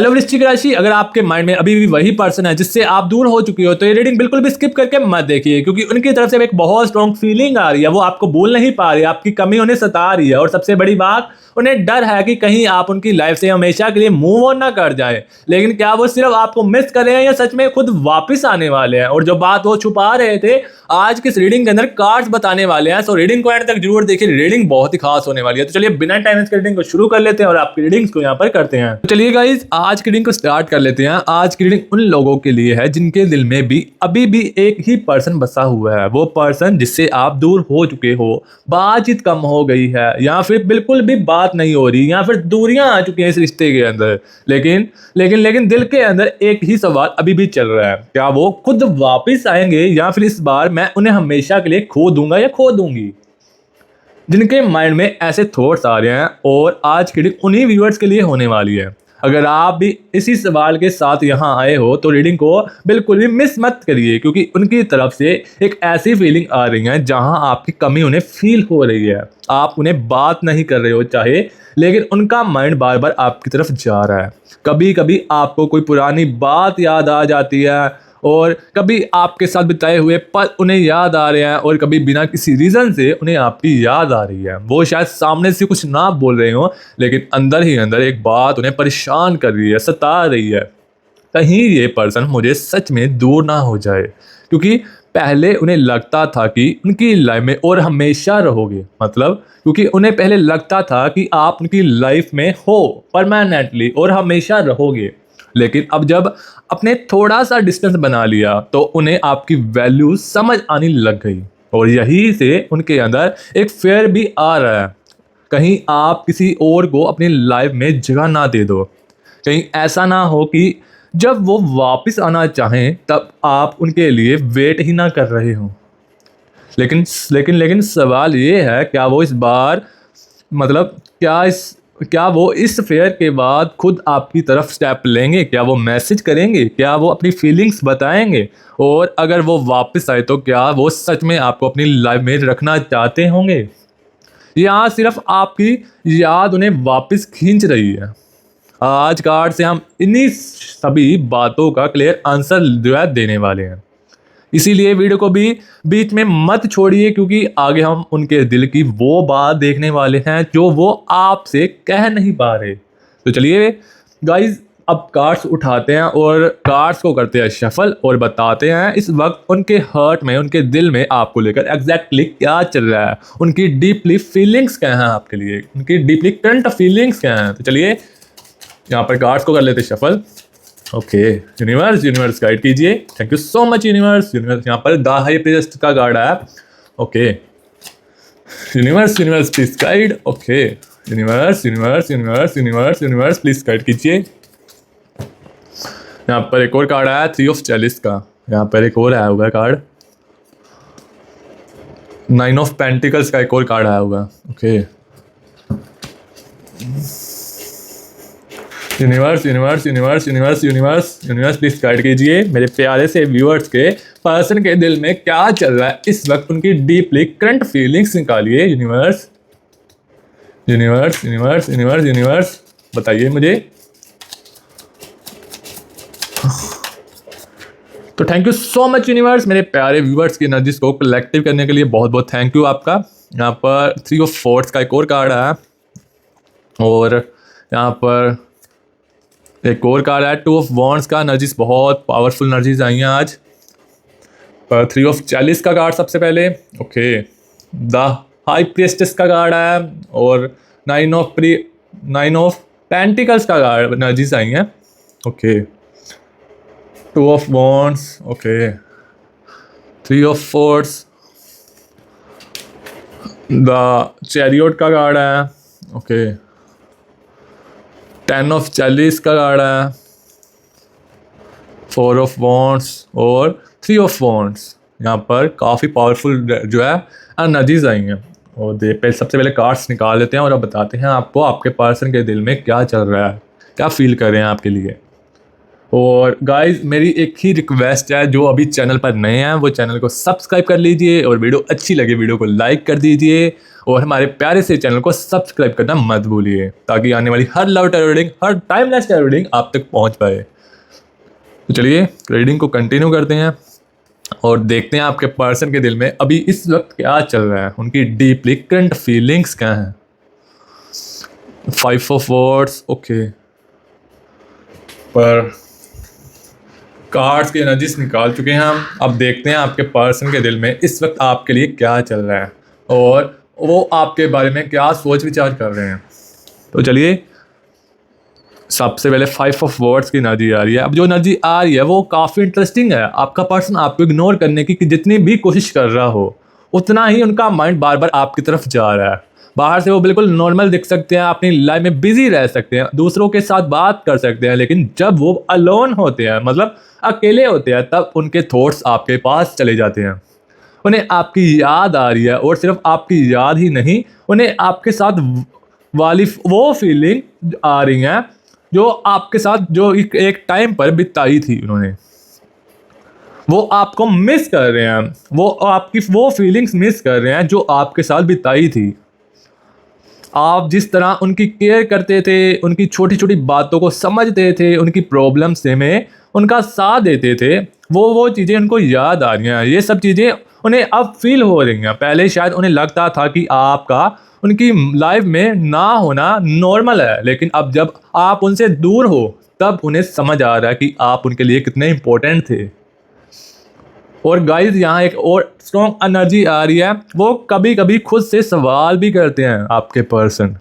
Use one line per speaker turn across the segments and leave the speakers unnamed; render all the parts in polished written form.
Hello वृश्चिक राशि, अगर आपके माइंड में अभी भी वही पर्सन है जिससे आप दूर हो चुकी हो तो ये रीडिंग बिल्कुल भी स्किप करके मत देखिए, क्योंकि उनकी तरफ से एक बहुत स्ट्रॉन्ग फीलिंग आ रही है। वो आपको बोल नहीं पा रही है, आपकी कमी उन्हें सता रही है, और सबसे बड़ी बात, उन्हें डर है कि कहीं आप उनकी लाइफ से हमेशा के लिए मूव ऑन ना कर जाए। लेकिन क्या वो सिर्फ आपको मिस कर रहे हैं या सच में खुद वापस आने वाले हैं? और जो बात वो छुपा रहे थे, आज की इस रीडिंग के अंदर कार्ड्स बताने वाले हैं। सो रीडिंग को एंड तक जरूर देखिए, रीडिंग बहुत ही खास होने वाली है। तो चलिए बिना टाइम वेस्ट रीडिंग को शुरू कर लेते हैं और आपकी रीडिंग्स को यहाँ पर करते हैं। तो चलिए गाइज, आज की रीडिंग को स्टार्ट कर लेते हैं। आज की रीडिंग उन लोगों के लिए है जिनके दिल में भी अभी भी एक ही पर्सन बसा हुआ है। वो पर्सन जिससे आप दूर हो चुके हो, बातचीत कम हो गई है, या फिर बिल्कुल भी बात नहीं हो रही, या फिर दूरियां आ चुकी हैं इस रिश्ते के अंदर। लेकिन लेकिन लेकिन दिल के अंदर एक ही सवाल अभी भी चल रहा है, क्या वो खुद वापस आएंगे या फिर इस बार मैं उन्हें हमेशा के लिए खो दूंगा या खो दूंगी। जिनके माइंड में ऐसे थॉट्स आ रहे हैं, और आज की रीडिंग उन्हीं व्यूअर्स के लिए होने वाली है। अगर आप भी इसी सवाल के साथ यहाँ आए हो तो रीडिंग को बिल्कुल भी मिस मत करिए, क्योंकि उनकी तरफ से एक ऐसी फीलिंग आ रही है जहाँ आपकी कमी उन्हें फील हो रही है। आप उन्हें बात नहीं कर रहे हो चाहे, लेकिन उनका माइंड बार बार आपकी तरफ जा रहा है। कभी कभी आपको कोई पुरानी बात याद आ जाती है, और कभी आपके साथ बिताए हुए पल उन्हें याद आ रहे हैं, और कभी बिना किसी रीज़न से उन्हें आपकी याद आ रही है। वो शायद सामने से कुछ ना बोल रहे हो, लेकिन अंदर ही अंदर एक बात उन्हें परेशान कर रही है, सता रही है। कहीं ये पर्सन मुझे सच में दूर ना हो जाए, क्योंकि पहले उन्हें लगता था कि उनकी लाइफ में और हमेशा रहोगे। मतलब क्योंकि उन्हें पहले लगता था कि आप उनकी लाइफ में हो परमानेंटली और हमेशा रहोगे। लेकिन अब जब अपने थोड़ा सा डिस्टेंस बना लिया तो उन्हें आपकी वैल्यू समझ आने लग गई, और यही से उनके अंदर एक फेयर भी आ रहा है। कहीं आप किसी और को अपनी लाइफ में जगह ना दे दो, कहीं ऐसा ना हो कि जब वो वापस आना चाहें तब आप उनके लिए वेट ही ना कर रहे हो। लेकिन लेकिन लेकिन सवाल ये है, क्या वो इस बार, मतलब क्या वो इस फेयर के बाद खुद आपकी तरफ स्टेप लेंगे? क्या वो मैसेज करेंगे? क्या वो अपनी फीलिंग्स बताएंगे? और अगर वो वापस आए तो क्या वो सच में आपको अपनी लाइफ में रखना चाहते होंगे, या सिर्फ आपकी याद उन्हें वापस खींच रही है? आज कार्ड से हम इन्हीं सभी बातों का क्लियर आंसर जो है देने वाले हैं। इसीलिए वीडियो को भी बीच में मत छोड़िए, क्योंकि आगे हम उनके दिल की वो बात देखने वाले हैं जो वो आपसे कह नहीं पा रहे। तो चलिए गाइज, अब कार्ड्स उठाते हैं और कार्ड्स को करते हैं शफल, और बताते हैं इस वक्त उनके हर्ट में, उनके दिल में आपको लेकर एग्जैक्टली क्या चल रहा है। उनकी डीपली फीलिंग्स क्या हैं आपके लिए, उनकी डीपली करंट फीलिंग्स क्या हैं। तो चलिए यहाँ पर कार्ड्स को कर लेते शफल। ओके, यूनिवर्स गाइड कीजिए। Thank you so much universe. यहाँ पर द हाई प्रीस्ट का कार्ड आया। Okay, universe please guide. Okay, universe please guide कीजिए। यहाँ पर एक और कार्ड आया, 3 ऑफ चैलिस का। यहाँ पर एक और आया हुआ है कार्ड, 9 ऑफ पेंटिकल्स का एक और कार्ड आया हुआ। ओके, यूनिवर्स प्लीज गाइड कीजिए मेरे प्यारे से व्यूअर्स के पर्सन के दिल में क्या चल रहा है इस वक्त, उनकी डीपली करंट फीलिंग्स निकालिए। यूनिवर्स बताइए मुझे। तो thank you so much universe, मेरे प्यारे व्यूअर्स की एनर्जीज को कलेक्टिव करने के लिए बहुत बहुत थैंक यू आपका। यहाँ पर 3 ऑफ फोर्ट्स का एक और कार्ड आया, और यहाँ पर एक और कार्ड है 2 ऑफ वॉन्ड्स का। एनर्जीज बहुत पावरफुल एनर्जीज आई हैं आज। 3 ऑफ चैलिस का कार्ड सबसे पहले। ओके, द हाई प्रीस्टेस का कार्ड आया, और 9 ऑफ पेंटिकल्स का कार्ड एनर्जीज आई हैं। Okay, 2 of wands. Okay, 3 of forts, the chariot का कार्ड आया। ओके, 10 ऑफ चैलिस का कार्ड है, 4 ऑफ वॉन्ड्स और 3 ऑफ वॉन्ड्स। यहाँ पर काफ़ी पावरफुल जो है एनर्जीज आई हैं। और सबसे पहले कार्ड्स निकाल लेते हैं और अब बताते हैं आपको आपके पर्सन के दिल में क्या चल रहा है, क्या फील कर रहे हैं आपके लिए। और गाइज, मेरी एक ही रिक्वेस्ट है, जो अभी चैनल पर नए हैं वो चैनल को सब्सक्राइब कर लीजिए, और वीडियो अच्छी लगे वीडियो को लाइक कर दीजिए, और हमारे प्यारे से चैनल को सब्सक्राइब करना मत भूलिए, ताकि आने वाली हर लव टैरो रीडिंग, हर टाइमलेस टैरो रीडिंग आप तक पहुंच पाए। तो चलिए रीडिंग को कंटिन्यू करते हैं और देखते हैं आपके पर्सन के दिल में अभी इस वक्त क्या चल रहा है, उनकी डीपली करंट फीलिंग्स क्या हैं। 5 ऑफ वॉर्ड्स, ओके, पर कार्ड्स की एनर्जीज निकाल चुके हैं हम। अब देखते हैं आपके पर्सन के दिल में इस वक्त आपके लिए क्या चल रहा है और वो आपके बारे में क्या सोच विचार कर रहे हैं। तो चलिए सबसे पहले 5 ऑफ वर्ड्स की एनर्जी आ रही है। अब जो एनर्जी आ रही है वो काफ़ी इंटरेस्टिंग है। आपका पर्सन आपको इग्नोर करने की जितनी भी कोशिश कर रहा हो, उतना ही उनका माइंड बार बार आपकी तरफ जा रहा है। बाहर से वो बिल्कुल नॉर्मल दिख सकते हैं, अपनी लाइफ में बिजी रह सकते हैं, दूसरों के साथ बात कर सकते हैं, लेकिन जब वो अलोन होते हैं, मतलब अकेले होते हैं, तब उनके थॉट्स आपके पास चले जाते हैं। उन्हें आपकी याद आ रही है और सिर्फ आपकी याद ही नहीं, उन्हें आपके साथ वाली वो फीलिंग आ रही हैं जो आपके साथ जो एक टाइम पर बिताई थी उन्होंने, वो आपको मिस कर रहे हैं। वो आपकी वो फीलिंग्स मिस कर रहे हैं जो आपके साथ बिताई थी। आप जिस तरह उनकी केयर करते थे, उनकी छोटी छोटी बातों को समझते थे, उनकी प्रॉब्लम्स में उनका साथ देते थे, वो चीज़ें उनको याद आ रही हैं। ये सब चीज़ें उन्हें अब फील हो रही हैं। पहले शायद उन्हें लगता था कि आपका उनकी लाइफ में ना होना नॉर्मल है, लेकिन अब जब आप उनसे दूर हो तब उन्हें समझ आ रहा है कि आप उनके लिए कितने इम्पोर्टेंट थे। और गाइस यहाँ एक और स्ट्रॉन्ग एनर्जी आ रही है। वो कभी कभी खुद से सवाल भी करते हैं आपके पर्सन,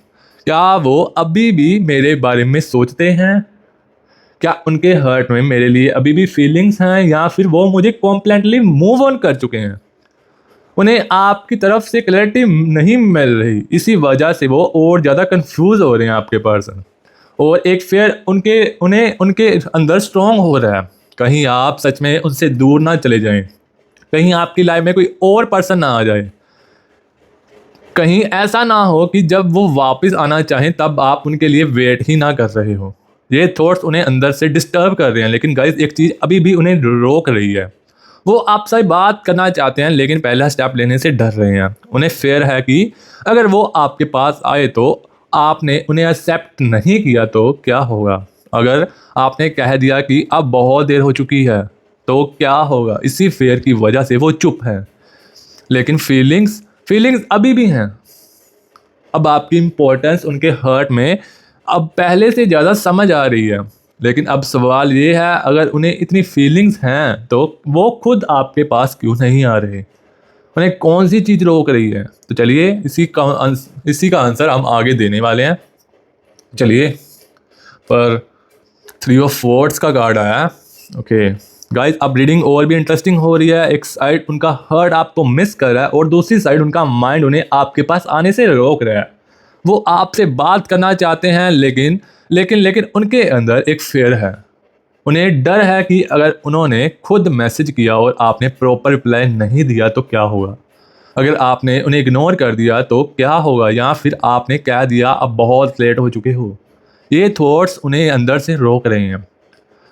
क्या वो अभी भी मेरे बारे में सोचते हैं? क्या उनके हर्ट में मेरे लिए अभी भी फीलिंग्स हैं, या फिर वो मुझे कॉम्प्लीटली मूव ऑन कर चुके हैं? उन्हें आपकी तरफ से क्लैरिटी नहीं मिल रही, इसी वजह से वो और ज़्यादा कंफ्यूज हो रहे हैं आपके पर्सन। और एक फेयर उनके अंदर स्ट्रॉन्ग हो रहा है, कहीं आप सच में उनसे दूर ना चले जाएं, कहीं आपकी लाइफ में कोई और पर्सन ना आ जाए, कहीं ऐसा ना हो कि जब वो वापस आना चाहें तब आप उनके लिए वेट ही ना कर रहे हो। ये थॉट्स उन्हें अंदर से डिस्टर्ब कर रहे हैं, लेकिन गाइस एक चीज़ अभी भी उन्हें रोक रही है। वो आपसे बात करना चाहते हैं, लेकिन पहला स्टेप लेने से डर रहे हैं। उन्हें फेयर है कि अगर वो आपके पास आए तो आपने उन्हें एक्सेप्ट नहीं किया तो क्या होगा। अगर आपने कह दिया कि अब बहुत देर हो चुकी है तो क्या होगा। इसी फेयर की वजह से वो चुप है, लेकिन फीलिंग्स अभी भी हैं। अब आपकी इम्पोर्टेंस उनके हर्ट में अब पहले से ज़्यादा समझ आ रही है। लेकिन अब सवाल ये है, अगर उन्हें इतनी फीलिंग्स हैं तो वो खुद आपके पास क्यों नहीं आ रहे? उन्हें कौन सी चीज़ रोक रही है? तो चलिए इसी का आंसर हम आगे देने वाले हैं। चलिए, पर 3 ऑफ वॉर्ड्स का कार्ड आया है। ओके गाइस, अब रीडिंग और भी इंटरेस्टिंग हो रही है। एक साइड उनका हर्ट आपको मिस कर रहा है और दूसरी साइड उनका माइंड उन्हें आपके पास आने से रोक रहा है। वो आपसे बात करना चाहते हैं, लेकिन उनके अंदर एक फेयर है। उन्हें डर है कि अगर उन्होंने खुद मैसेज किया और आपने प्रॉपर रिप्लाई नहीं दिया तो क्या होगा। अगर आपने उन्हें इग्नोर कर दिया तो क्या होगा, या फिर आपने कह दिया अब बहुत लेट हो चुके हो। ये थॉट्स उन्हें अंदर से रोक रहे हैं।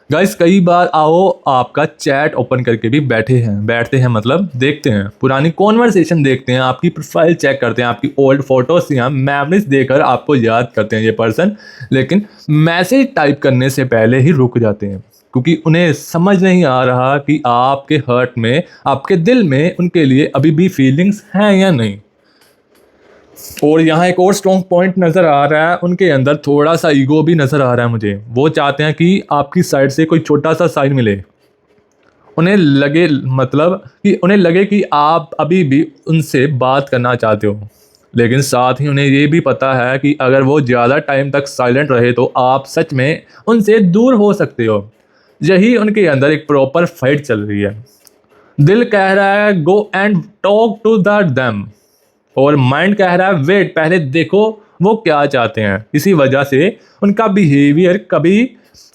गाइस, कई बार आओ आपका चैट ओपन करके भी बैठते हैं, मतलब देखते हैं, पुरानी कॉन्वर्सेशन देखते हैं, आपकी प्रोफाइल चेक करते हैं, आपकी ओल्ड फोटोज या मेमोरीज देखकर आपको याद करते हैं ये पर्सन, लेकिन मैसेज टाइप करने से पहले ही रुक जाते हैं, क्योंकि उन्हें समझ नहीं आ रहा कि आपके हर्ट में, आपके दिल में उनके लिए अभी भी फीलिंग्स हैं या नहीं। और यहाँ एक और स्ट्रॉन्ग पॉइंट नज़र आ रहा है, उनके अंदर थोड़ा सा ईगो भी नज़र आ रहा है मुझे। वो चाहते हैं कि आपकी साइड से कोई छोटा सा साइन मिले, उन्हें लगे कि आप अभी भी उनसे बात करना चाहते हो। लेकिन साथ ही उन्हें ये भी पता है कि अगर वो ज़्यादा टाइम तक साइलेंट रहे तो आप सच में उनसे दूर हो सकते हो। यही उनके अंदर एक प्रॉपर फाइट चल रही है। दिल कह रहा है go and talk to them, और माइंड कह रहा है वेट, पहले देखो वो क्या चाहते हैं। इसी वजह से उनका बिहेवियर कभी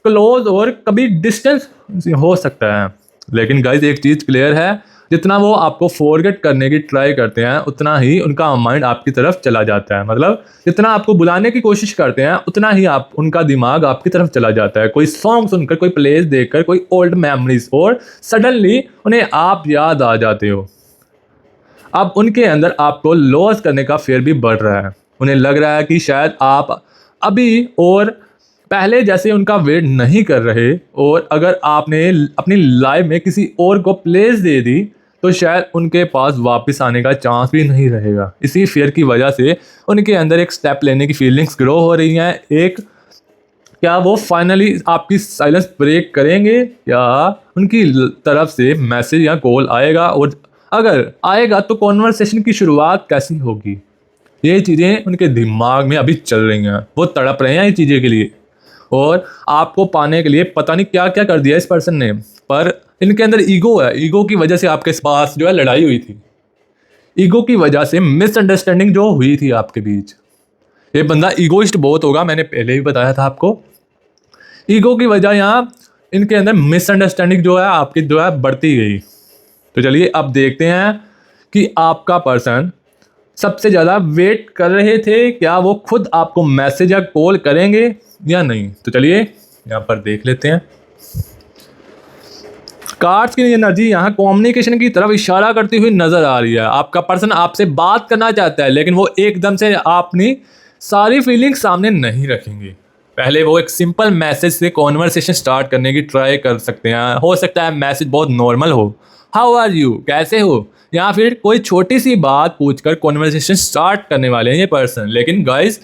क्लोज और कभी डिस्टेंस हो सकता है। लेकिन गाइस एक चीज़ क्लियर है, जितना वो आपको फॉरगेट करने की ट्राई करते हैं उतना ही उनका माइंड आपकी तरफ चला जाता है। मतलब जितना आपको बुलाने की कोशिश करते हैं उतना ही उनका दिमाग आपकी तरफ चला जाता है। कोई सॉन्ग सुनकर, कोई प्लेस देखकर, कोई ओल्ड मेमोरीज, और सडनली उन्हें आप याद आ जाते हो। अब उनके अंदर आपको लॉस करने का फेयर भी बढ़ रहा है। उन्हें लग रहा है कि शायद आप अभी और पहले जैसे उनका वेट नहीं कर रहे, और अगर आपने अपनी लाइफ में किसी और को प्लेस दे दी तो शायद उनके पास वापस आने का चांस भी नहीं रहेगा। इसी फियर की वजह से उनके अंदर एक स्टेप लेने की फीलिंग्स ग्रो हो रही हैं। एक, क्या वो फाइनली आपकी साइलेंस ब्रेक करेंगे, या उनकी तरफ से मैसेज या कॉल आएगा, और अगर आएगा तो कॉन्वर्सेशन की शुरुआत कैसी होगी। ये चीज़ें उनके दिमाग में अभी चल रही हैं, वो तड़प रहे हैं ये चीज़ें के लिए, और आपको पाने के लिए पता नहीं क्या क्या कर दिया इस पर्सन ने। पर इनके अंदर ईगो है, ईगो की वजह से आपके पास जो है लड़ाई हुई थी, ईगो की वजह से मिसअंडरस्टैंडिंग जो हुई थी आपके बीच। ये बंदा ईगोइस्ट बहुत होगा, मैंने पहले ही बताया था आपको। ईगो की वजह यहाँ इनके अंदर मिसअंडरस्टैंडिंग जो है आपकी जो है बढ़ती गई। तो चलिए अब देखते हैं कि आपका पर्सन सबसे ज़्यादा वेट कर रहे थे, क्या वो खुद आपको मैसेज या कॉल करेंगे या नहीं। तो चलिए यहाँ पर देख लेते हैं। कार्ड्स की एनर्जी यहाँ कम्युनिकेशन की तरफ इशारा करती हुई नजर आ रही है। आपका पर्सन आपसे बात करना चाहता है, लेकिन वो एकदम से अपनी सारी फीलिंग सामने नहीं रखेंगे। पहले वो एक सिंपल मैसेज से कॉन्वर्सेशन स्टार्ट करने की ट्राई कर सकते हैं। हो सकता है मैसेज बहुत नॉर्मल हो, हाउ आर यू, कैसे हो, या फिर कोई छोटी सी बात पूछकर कॉन्वर्सेशन स्टार्ट करने वाले हैं ये पर्सन। लेकिन गाइस,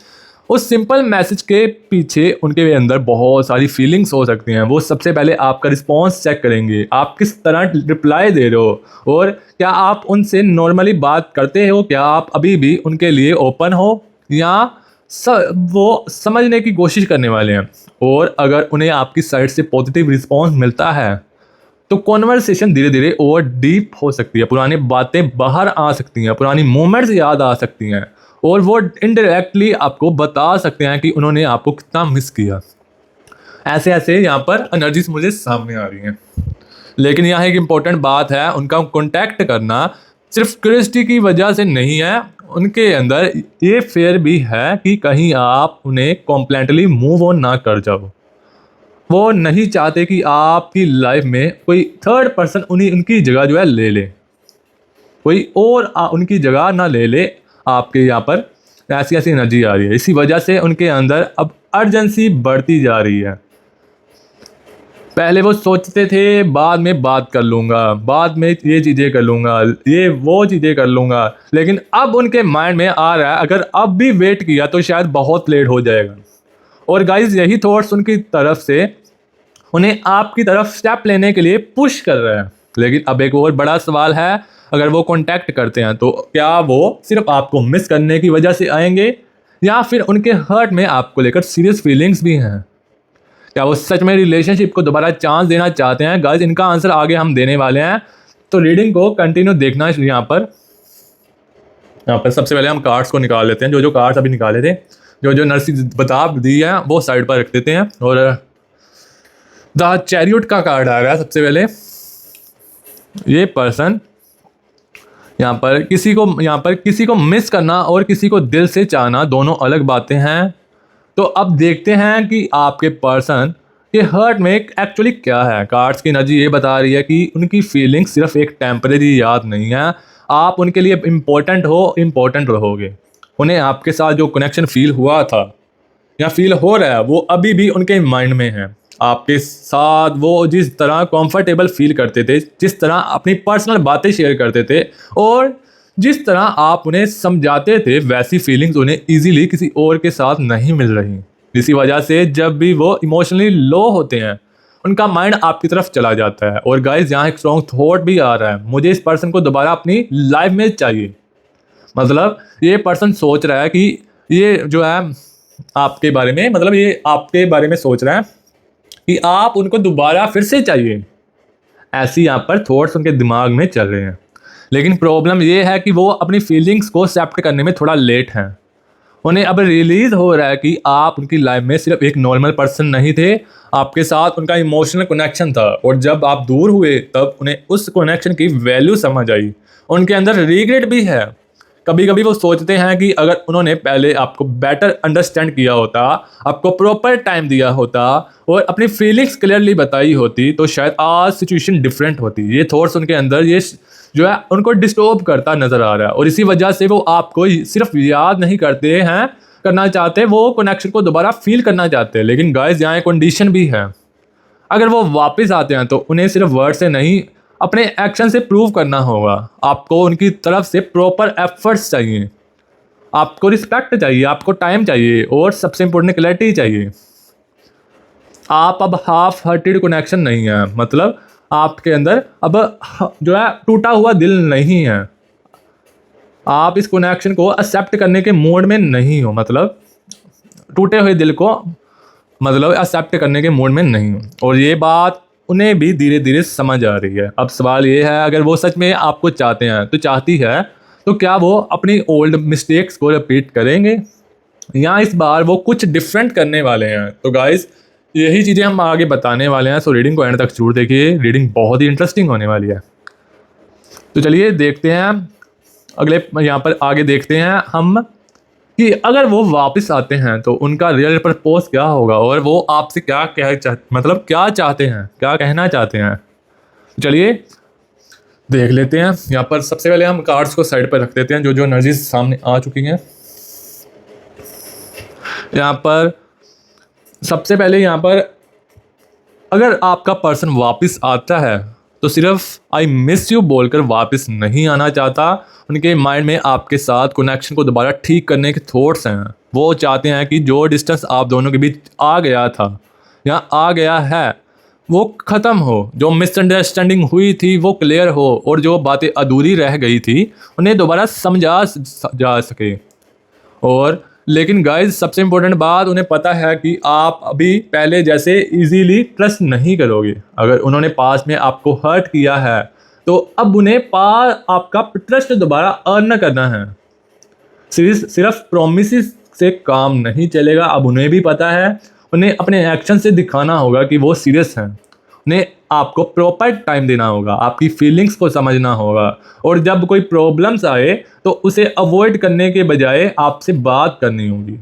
उस सिंपल मैसेज के पीछे उनके अंदर बहुत सारी फीलिंग्स हो सकती हैं। वो सबसे पहले आपका रिस्पॉन्स चेक करेंगे, आप किस तरह रिप्लाई दे रहे हो, और क्या आप उनसे नॉर्मली बात करते हो, क्या आप अभी भी उनके लिए ओपन हो, या वो समझने की कोशिश करने वाले हैं। और अगर उन्हें आपकी साइड से पॉजिटिव रिस्पॉन्स मिलता है तो कॉन्वर्सेशन धीरे धीरे और डीप हो सकती है, पुरानी बातें बाहर आ सकती हैं, पुरानी मोमेंट्स याद आ सकती हैं, और वो इनडायरेक्टली आपको बता सकते हैं कि उन्होंने आपको कितना मिस किया। ऐसे ऐसे यहाँ पर एनर्जीज मुझे सामने आ रही हैं। लेकिन यहाँ एक इम्पोर्टेंट बात है, उनका कॉन्टैक्ट करना सिर्फ क्यूरियोसिटी की वजह से नहीं है, उनके अंदर ये फेयर भी है कि कहीं आप उन्हें कॉम्प्लेंटली मूव ऑन ना कर जाओ। वो नहीं चाहते कि आपकी लाइफ में कोई थर्ड पर्सन उनकी जगह जो है ले ले, कोई और उनकी जगह ना ले ले। आपके यहाँ पर ऐसी ऐसी एनर्जी आ रही है, इसी वजह से उनके अंदर अब अर्जेंसी बढ़ती जा रही है। पहले वो सोचते थे बाद में बात कर लूँगा, बाद में ये चीज़ें कर लूँगा, ये वो चीज़ें कर लूँगा, लेकिन अब उनके माइंड में आ रहा है अगर अब भी वेट किया तो शायद बहुत लेट हो जाएगा। और गाइस, यही थॉट्स उनकी तरफ से उन्हें आपकी तरफ स्टेप लेने के लिए पुश कर रहे हैं। लेकिन अब एक और बड़ा सवाल है, अगर वो कांटेक्ट करते हैं तो क्या वो सिर्फ आपको मिस करने की वजह से आएंगे, या फिर उनके हर्ट में आपको लेकर सीरियस फीलिंग्स भी हैं। क्या वो सच में रिलेशनशिप को दोबारा चांस देना चाहते हैं। गाइस, इनका आंसर आगे हम देने वाले हैं, तो रीडिंग को कंटिन्यू देखना। यहाँ पर सबसे पहले हम कार्ड्स को निकाल लेते हैं। जो कार्ड्स अभी निकाले थे, जो नर्सी बता दी है वो साइड पर रख देते हैं। और द चैरियट का कार्ड आ रहा है सबसे पहले। ये पर्सन यहाँ पर किसी को मिस करना और किसी को दिल से चाहना दोनों अलग बातें हैं। तो अब देखते हैं कि आपके पर्सन के हर्ट में एक्चुअली क्या है। कार्ड्स की एनर्जी ये बता रही है कि उनकी फीलिंग्स सिर्फ एक टेम्परेरी याद नहीं है, आप उनके लिए इम्पोर्टेंट रहोगे। उन्हें आपके साथ जो कनेक्शन फील हुआ था या फील हो रहा है वो अभी भी उनके माइंड में है। आपके साथ वो जिस तरह कंफर्टेबल फील करते थे, जिस तरह अपनी पर्सनल बातें शेयर करते थे, और जिस तरह आप उन्हें समझाते थे, वैसी फीलिंग्स उन्हें इजीली किसी और के साथ नहीं मिल रही। इसी वजह से जब भी वो इमोशनली लो होते हैं उनका माइंड आपकी तरफ चला जाता है। और गाइस, यहाँ एक स्ट्रॉन्ग थॉट भी आ रहा है, मुझे इस पर्सन को दोबारा अपनी लाइफ में चाहिए। मतलब ये पर्सन सोच रहा है कि ये जो है आपके बारे में, मतलब ये आपके बारे में सोच रहा है कि आप उनको दोबारा फिर से चाहिए। ऐसी यहाँ पर थॉट्स उनके दिमाग में चल रहे हैं। लेकिन प्रॉब्लम ये है कि वो अपनी फीलिंग्स को एक्सेप्ट करने में थोड़ा लेट हैं। उन्हें अब रिलीज हो रहा है कि आप उनकी लाइफ में सिर्फ एक नॉर्मल पर्सन नहीं थे, आपके साथ उनका इमोशनल कनेक्शन था, और जब आप दूर हुए तब उन्हें उस कनेक्शन की वैल्यू समझ आई। उनके अंदर रिग्रेट भी है। कभी कभी वो सोचते हैं कि अगर उन्होंने पहले आपको बेटर अंडरस्टैंड किया होता, आपको प्रॉपर टाइम दिया होता और अपनी फीलिंग्स क्लियरली बताई होती, तो शायद आज सिचुएशन डिफरेंट होती। ये थॉट्स उनके अंदर ये जो है उनको डिस्टर्ब करता नज़र आ रहा है, और इसी वजह से वो आपको सिर्फ याद नहीं करते हैं करना चाहते, वो कनेक्शन को दोबारा फील करना चाहते हैं। लेकिन गाइस यहाँ एक कंडीशन भी है, अगर वो वापस आते हैं तो उन्हें सिर्फ वर्ड से नहीं अपने एक्शन से प्रूव करना होगा। आपको उनकी तरफ से प्रॉपर एफर्ट्स चाहिए, आपको रिस्पेक्ट चाहिए, आपको टाइम चाहिए, और सबसे इम्पोर्टेंट क्लैरिटी चाहिए। आप अब हाफ हार्टेड कनेक्शन नहीं है, मतलब आपके अंदर अब जो है टूटा हुआ दिल नहीं है, आप इस कनेक्शन को एक्सेप्ट करने के मोड में नहीं हो, मतलब टूटे हुए दिल को मतलब एक्सेप्ट करने के मूड में नहीं हूँ। और ये बात उन्हें भी धीरे धीरे समझ आ रही है। अब सवाल ये है, अगर वो सच में आपको चाहते हैं तो चाहती है, तो क्या वो अपनी ओल्ड मिस्टेक्स को रिपीट करेंगे या इस बार वो कुछ डिफरेंट करने वाले हैं? तो गाइस यही चीज़ें हम आगे बताने वाले हैं, सो रीडिंग को एंड तक जरूर देखिए, रीडिंग बहुत ही इंटरेस्टिंग होने वाली है। तो चलिए देखते हैं अगले, यहाँ पर आगे देखते हैं हम कि अगर वो वापस आते हैं तो उनका रियल पर्पस क्या होगा, और वो आपसे क्या मतलब क्या चाहते हैं, क्या कहना चाहते हैं। चलिए देख लेते हैं। यहाँ पर सबसे पहले हम कार्ड्स को साइड पर रख देते हैं, जो जो एनर्जीज सामने आ चुकी हैं। यहाँ पर सबसे पहले यहाँ पर अगर आपका पर्सन वापस आता है तो सिर्फ आई मिस यू बोलकर वापस नहीं आना चाहता। उनके माइंड में आपके साथ कनेक्शन को दोबारा ठीक करने के थॉट्स हैं। वो चाहते हैं कि जो डिस्टेंस आप दोनों के बीच आ गया था या आ गया है वो ख़त्म हो, जो मिसअंडरस्टैंडिंग हुई थी वो क्लियर हो, और जो बातें अधूरी रह गई थी उन्हें दोबारा समझा जा सके। और लेकिन गाइज सबसे इम्पोर्टेंट बात, उन्हें पता है कि आप अभी पहले जैसे इजीली ट्रस्ट नहीं करोगे। अगर उन्होंने पास में आपको हर्ट किया है तो अब उन्हें आपका ट्रस्ट दोबारा अर्न करना है। सिर्फ प्रोमिस से काम नहीं चलेगा। अब उन्हें भी पता है, उन्हें अपने एक्शन से दिखाना होगा कि वो सीरियस हैं। उन्हें आपको प्रॉपर टाइम देना होगा, आपकी फीलिंग्स को समझना होगा, और जब कोई प्रॉब्लम्स आए तो उसे अवॉइड करने के बजाय आपसे बात करनी होगी।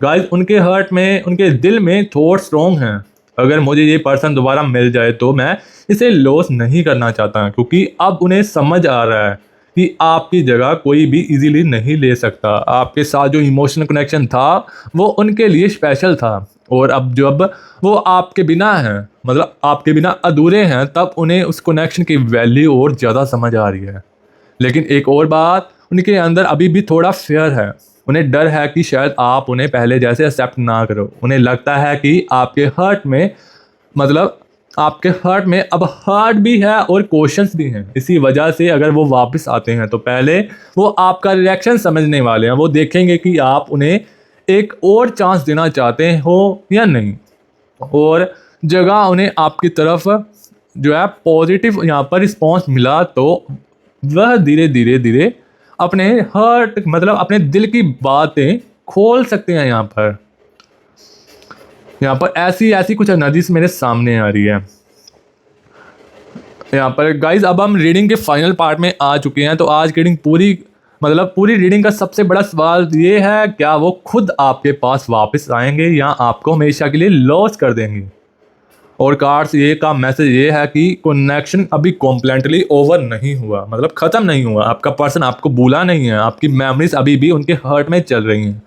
गाइस उनके हर्ट में, उनके दिल में थॉट स्ट्रॉन्ग हैं। अगर मुझे ये पर्सन दोबारा मिल जाए तो मैं इसे लॉस नहीं करना चाहता, क्योंकि अब उन्हें समझ आ रहा है कि आपकी जगह कोई भी इजीली नहीं ले सकता। आपके साथ जो इमोशनल कनेक्शन था वो उनके लिए स्पेशल था, और अब जब वो आपके बिना हैं, मतलब आपके बिना अधूरे हैं, तब उन्हें उस कनेक्शन की वैल्यू और ज़्यादा समझ आ रही है। लेकिन एक और बात, उनके अंदर अभी भी थोड़ा फेयर है। उन्हें डर है कि शायद आप उन्हें पहले जैसे एक्सेप्ट ना करो। उन्हें लगता है कि आपके हर्ट में, मतलब आपके हर्ट में अब हार्ट भी है और क्वेश्चंस भी हैं। इसी वजह से अगर वो वापस आते हैं तो पहले वो आपका रिएक्शन समझने वाले हैं। वो देखेंगे कि आप उन्हें एक और चांस देना चाहते हो या नहीं, और जगह उन्हें आपकी तरफ जो है पॉजिटिव यहाँ पर रिस्पॉन्स मिला तो वह धीरे धीरे अपने हर्ट, मतलब अपने दिल की बातें खोल सकते हैं। यहाँ पर ऐसी कुछ एनर्जीज मेरे सामने आ रही है। यहाँ पर गाइज अब हम रीडिंग के फाइनल पार्ट में आ चुके हैं। तो आज की रीडिंग पूरी रीडिंग का सबसे बड़ा सवाल ये है, क्या वो खुद आपके पास वापस आएंगे या आपको हमेशा के लिए लॉस कर देंगे। और कार्ड्स ये का मैसेज ये है कि कनेक्शन अभी कॉम्प्लीटली ओवर नहीं हुआ, मतलब ख़त्म नहीं हुआ। आपका पर्सन आपको भूला नहीं है, आपकी मेमोरीज अभी भी उनके हर्ट में चल रही हैं,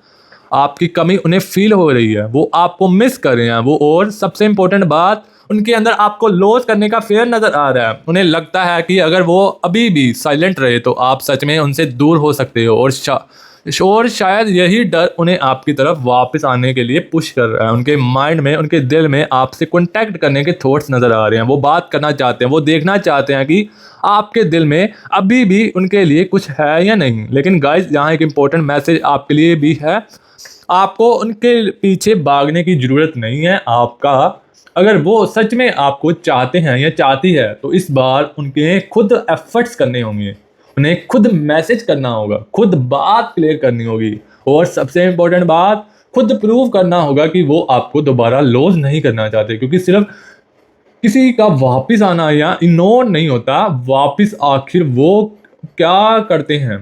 आपकी कमी उन्हें फील हो रही है, वो आपको मिस कर रहे हैं वो। और सबसे इम्पोर्टेंट बात, उनके अंदर आपको लॉस करने का फेयर नज़र आ रहा है। उन्हें लगता है कि अगर वो अभी भी साइलेंट रहे तो आप सच में उनसे दूर हो सकते हो, और शायद यही डर उन्हें आपकी तरफ वापस आने के लिए पुश कर रहा है। उनके माइंड में, उनके दिल में आपसे कॉन्टैक्ट करने के थॉट्स नज़र आ रहे हैं। वो बात करना चाहते हैं, वो देखना चाहते हैं कि आपके दिल में अभी भी उनके लिए कुछ है या नहीं। लेकिन गाइस यहाँ एक इम्पोर्टेंट मैसेज आपके लिए भी है, आपको उनके पीछे भागने की ज़रूरत नहीं है। अगर वो सच में आपको चाहते हैं या चाहती है तो इस बार उनके खुद एफर्ट्स करने होंगे, उन्हें खुद मैसेज करना होगा, खुद बात क्लियर करनी होगी, और सबसे इम्पोर्टेंट बात, खुद प्रूव करना होगा कि वो आपको दोबारा लॉस नहीं करना चाहते। क्योंकि सिर्फ किसी का वापस आना या इग्नोर नहीं होता, वापस आखिर वो क्या करते हैं,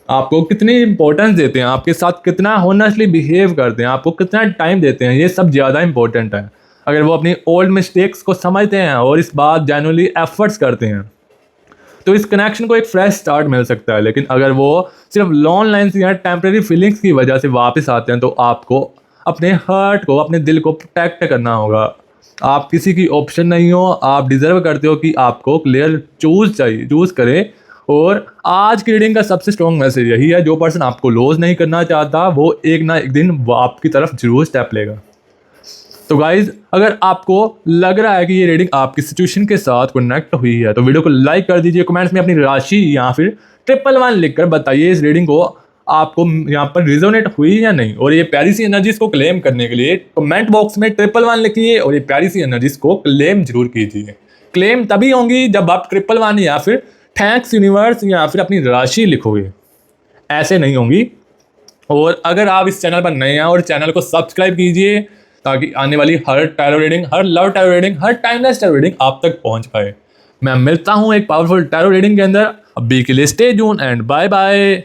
आपको कितनी इंपॉर्टेंस देते हैं, आपके साथ कितना होनेस्टली बिहेव करते हैं, आपको कितना टाइम देते हैं, ये सब ज़्यादा इंपॉर्टेंट है। अगर वो अपनी ओल्ड मिस्टेक्स को समझते हैं और इस बात जेन्युइनली एफर्ट्स करते हैं तो इस कनेक्शन को एक फ्रेश स्टार्ट मिल सकता है। लेकिन अगर वो सिर्फ लॉन्ग लाइन्स या टेम्परेरी फीलिंग्स की वजह से वापस आते हैं तो आपको अपने हार्ट को, अपने दिल को प्रोटेक्ट करना होगा। आप किसी की ऑप्शन नहीं हो, आप डिज़र्व करते हो कि आपको क्लियर चूज़ करें। और आज की रीडिंग का सबसे स्ट्रॉन्ग मैसेज यही है, जो पर्सन आपको लॉस नहीं करना चाहता वो एक ना एक दिन वो आपकी तरफ जरूर स्टेप लेगा। तो गाइज, अगर आपको लग रहा है कि ये रीडिंग आपकी सिचुएशन के साथ कनेक्ट हुई है तो वीडियो को लाइक कर दीजिए, कमेंट्स में अपनी राशि या फिर 111 लिखकर बताइए इस रीडिंग को आपको यहाँ पर रिजोनेट हुई या नहीं। और ये प्यारी सी एनर्जीज को क्लेम करने के लिए कमेंट बॉक्स में 111 लिखिए और ये प्यारी सी एनर्जीज को क्लेम जरूर कीजिए। क्लेम तभी होंगी जब आप 111 या फिर थैंक्स यूनिवर्स या फिर अपनी राशि लिखोगे, ऐसे नहीं होंगी। और अगर आप इस चैनल पर नए हैं और चैनल को सब्सक्राइब कीजिए ताकि आने वाली हर टैरो रीडिंग, हर लव टैरो रीडिंग, हर टाइमलेस टैरो रीडिंग आप तक पहुंच पाए। मैं मिलता हूं एक पावरफुल टैरो रीडिंग के अंदर। अभी के लिए stay tuned and bye bye.